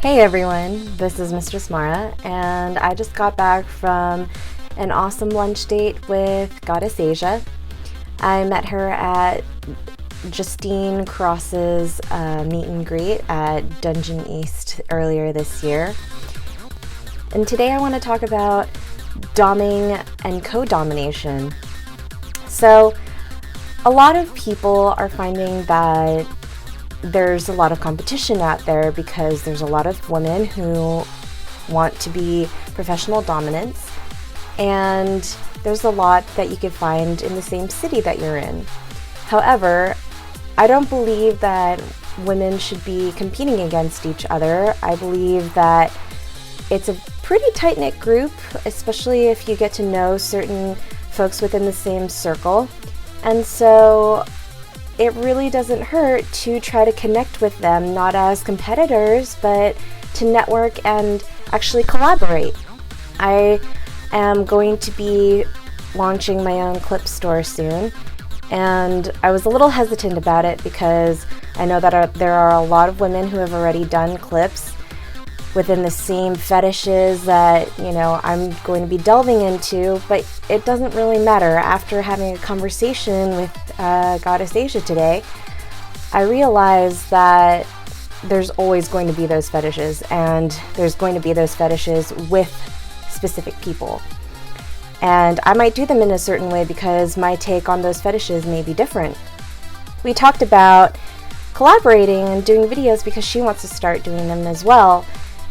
Hey everyone, this is Mistress Mara, and I just got back from an awesome lunch date with Goddess Asia. I met her at Justine Cross's meet and greet at Dungeon East earlier this year. And today I want to talk about doming and co-domination. So a lot of people are finding that there's a lot of competition out there because there's a lot of women who want to be professional dominants, and there's a lot that you could find in the same city that you're in. However, I don't believe that women should be competing against each other. I believe that it's a pretty tight-knit group, especially if you get to know certain folks within the same circle. And so it really doesn't hurt to try to connect with them, not as competitors, but to network and actually collaborate. I am going to be launching my own clip store soon, and I was a little hesitant about it because I know that there are a lot of women who have already done clips within the same fetishes that, I'm going to be delving into, but it doesn't really matter. After having a conversation with Goddess Asia today, I realized that there's always going to be those fetishes, and there's going to be those fetishes with specific people. And I might do them in a certain way because my take on those fetishes may be different. We talked about collaborating and doing videos because she wants to start doing them as well.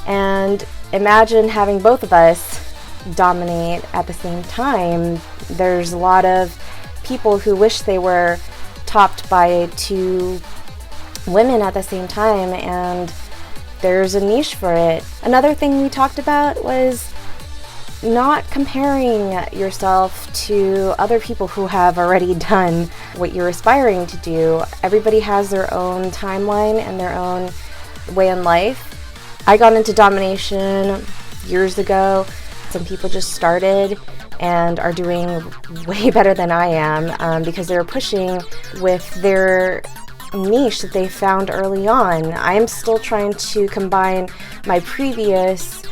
And imagine having both of us dominate at the same time. There's a lot of people who wish they were topped by two women at the same time, and there's a niche for it. Another thing we talked about was not comparing yourself to other people who have already done what you're aspiring to do. Everybody has their own timeline and their own way in life. I got into domination years ago. Some people just started and are doing way better than I am because they're pushing with their niche that they found early on. I am still trying to combine my previous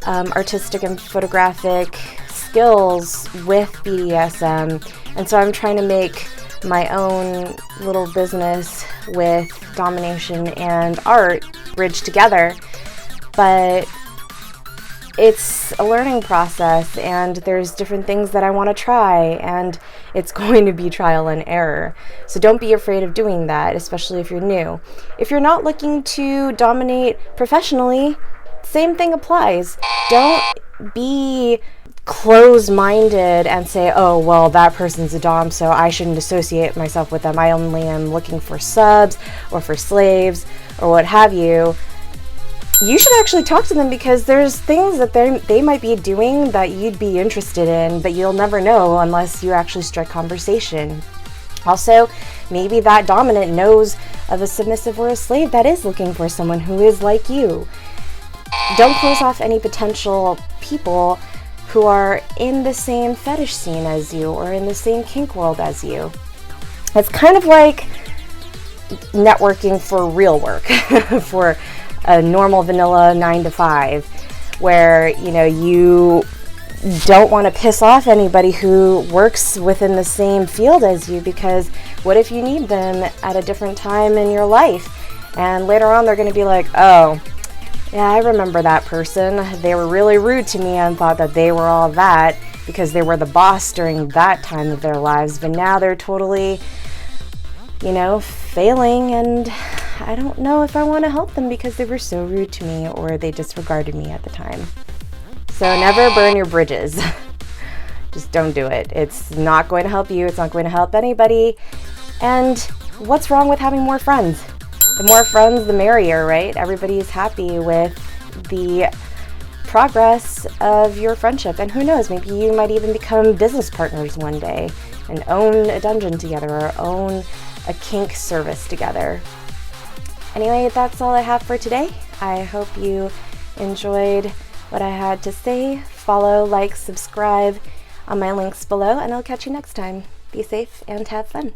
artistic and photographic skills with BDSM, and so I'm trying to make my own little business with domination and art bridged together. But it's a learning process, and there's different things that I want to try, and it's going to be trial and error. So don't be afraid of doing that, especially if you're new. If you're not looking to dominate professionally, same thing applies. Don't be closed-minded and say, oh, well, that person's a dom, so I shouldn't associate myself with them. I only am looking for subs or for slaves or what have you. You should actually talk to them because there's things that they might be doing that you'd be interested in, but you'll never know unless you actually strike conversation. Also, maybe that dominant knows of a submissive or a slave that is looking for someone who is like you. Don't close off any potential people who are in the same fetish scene as you or in the same kink world as you. It's kind of like networking for real work, for a normal vanilla 9 to 5, where you don't want to piss off anybody who works within the same field as you, because what if you need them at a different time in your life and later on they're going to be like, oh yeah, I remember that person, they were really rude to me and thought that they were all that because they were the boss during that time of their lives, but now they're totally failing, and I don't know if I want to help them because they were so rude to me or they disregarded me at the time. So never burn your bridges. Just don't do it. It's not going to help you. It's not going to help anybody. And what's wrong with having more friends? The more friends, the merrier, right? Everybody's happy with the progress of your friendship. And who knows, maybe you might even become business partners one day and own a dungeon together or own a kink service together. Anyway, that's all I have for today. I hope you enjoyed what I had to say. Follow, like, subscribe on my links below, and I'll catch you next time. Be safe and have fun.